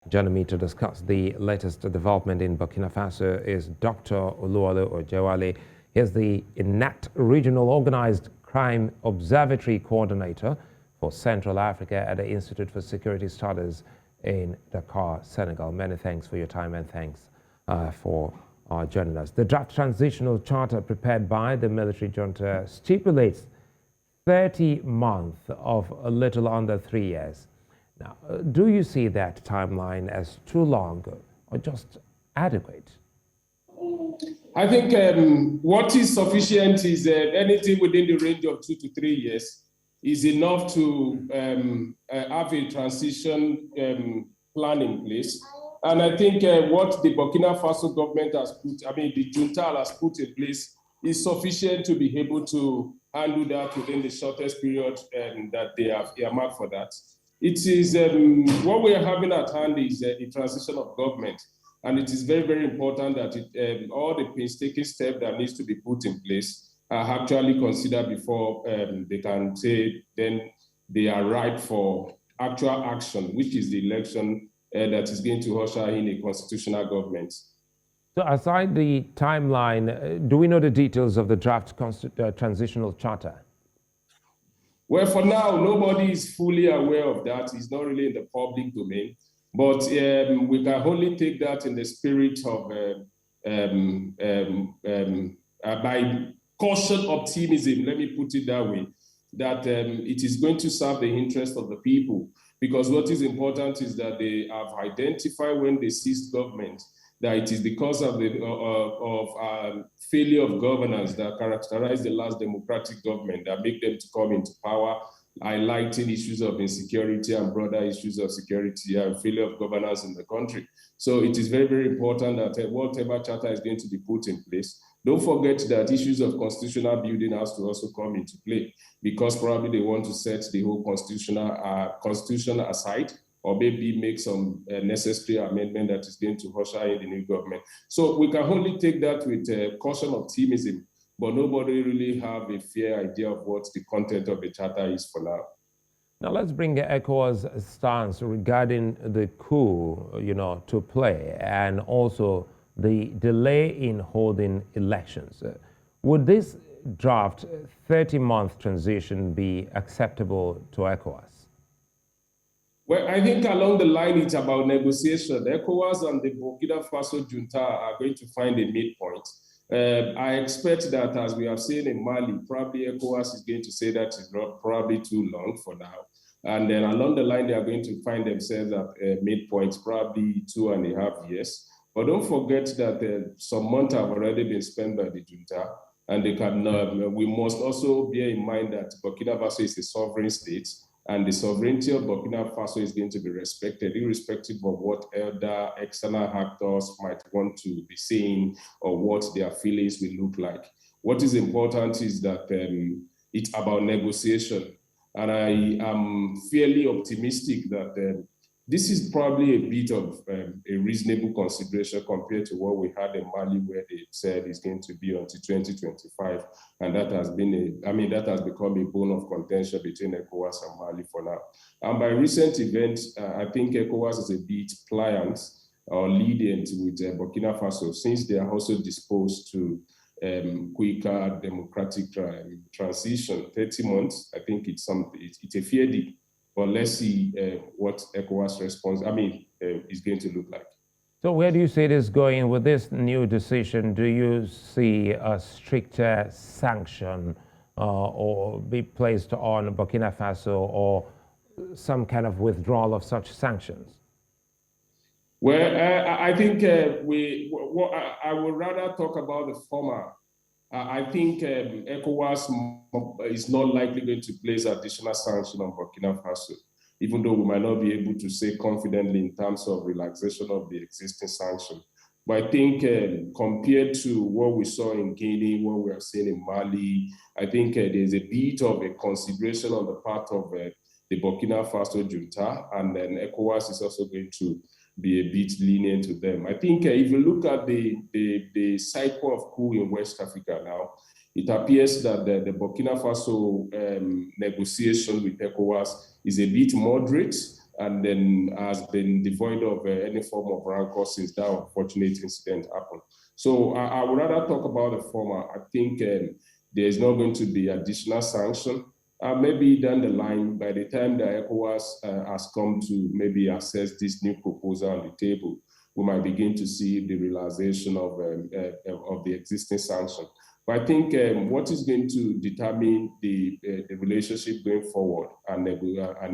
Joining me to discuss the latest development in Burkina Faso is Dr. Oluwole Ojewale. He is the ENACT Regional Organized Crime Observatory Coordinator for Central Africa at the Institute for Security Studies in Dakar, Senegal. Many thanks for your time and thanks for joining us. The draft transitional charter prepared by the military junta stipulates 30 months of a little under 3 years. Now, do you see that timeline as too long or just adequate? I think what is sufficient is anything within the range of 2 to 3 years is enough to have a transition plan in place. And I think what the Burkina Faso government has put, the junta has put in place is sufficient to be able to handle that within the shortest period that they have earmarked for that. It is what we are having at hand is a transition of government, and it is very, very important that all the painstaking steps that needs to be put in place are actually considered before they can say then they are ripe for actual action, which is the election that is going to usher in a constitutional government. So aside the timeline, do we know the details of the draft transitional charter? Well, for now, nobody is fully aware of that. It's not really in the public domain. But we can only take that in the spirit of by caution optimism, let me put it that way, that it is going to serve the interest of the people. Because what is important is that they have identified when they seized government that it is because of the failure of governance that characterized the last democratic government that make them to come into power, highlighting issues of insecurity and broader issues of security and failure of governance in the country. So it is very, very important that whatever charter is going to be put in place, don't forget that issues of constitutional building has to also come into play, because probably they want to set the whole constitution aside, or maybe make some necessary amendment that is going to usher in the new government. So we can only take that with caution optimism, but nobody really have a fair idea of what the content of the charter is for now. Now let's bring ECOWAS stance regarding the coup, to play, and also the delay in holding elections. Would this draft 30-month transition be acceptable to ECOWAS? Well, I think along the line, it's about negotiation. ECOWAS and the Burkina Faso junta are going to find a midpoint. I expect that, as we have seen in Mali, probably ECOWAS is going to say that it's not probably too long for now. And then along the line, they are going to find themselves at midpoint, probably 2.5 years. But don't forget that some months have already been spent by the junta, and they can. We must also bear in mind that Burkina Faso is a sovereign state, and the sovereignty of Burkina Faso is going to be respected, irrespective of what other external actors might want to be saying or what their feelings will look like. What is important is that it's about negotiation. And I am fairly optimistic that this is probably a bit of a reasonable consideration compared to what we had in Mali, where they said it's going to be until 2025. And that has been that has become a bone of contention between ECOWAS and Mali for now. And by recent events, I think ECOWAS is a bit pliant or lenient with Burkina Faso, since they are also disposed to quicker democratic transition. 30 months, I think it's a fair deal. But let's see what ECOWAS response, is going to look like. So where do you see this going with this new decision? Do you see a stricter sanction or be placed on Burkina Faso, or some kind of withdrawal of such sanctions? Well, I think I would rather talk about the former. I think ECOWAS is not likely going to place additional sanctions on Burkina Faso, even though we might not be able to say confidently in terms of relaxation of the existing sanction. But I think compared to what we saw in Guinea, what we are seeing in Mali, I think there's a bit of a consideration on the part of the Burkina Faso junta, and then ECOWAS is also going to be a bit lenient to them. I think if you look at the cycle of coup in West Africa now, it appears that the Burkina Faso negotiation with ECOWAS is a bit moderate, and then has been devoid of any form of rancor since that unfortunate incident happened. So I would rather talk about the former. I think there is not going to be additional sanction. Maybe down the line, by the time the ECOWAS has come to maybe assess this new proposal on the table, we might begin to see the realization of the existing sanction. But I think what is going to determine the relationship going forward and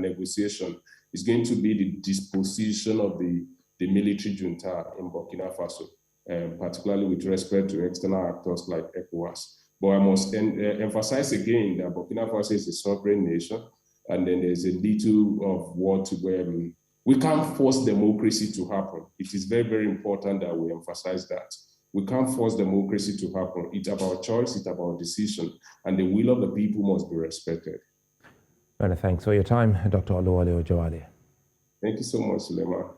negotiation is going to be the disposition of the military junta in Burkina Faso, particularly with respect to external actors like ECOWAS. But I must emphasize again that Burkina Faso is a sovereign nation, and then there's a little of what we can't force democracy to happen. It is very, very important that we emphasize that. We can't force democracy to happen. It's about choice, it's about decision, and the will of the people must be respected. Many thanks for your time, Dr. Oluwole Ojewale. Thank you so much, Slaiman.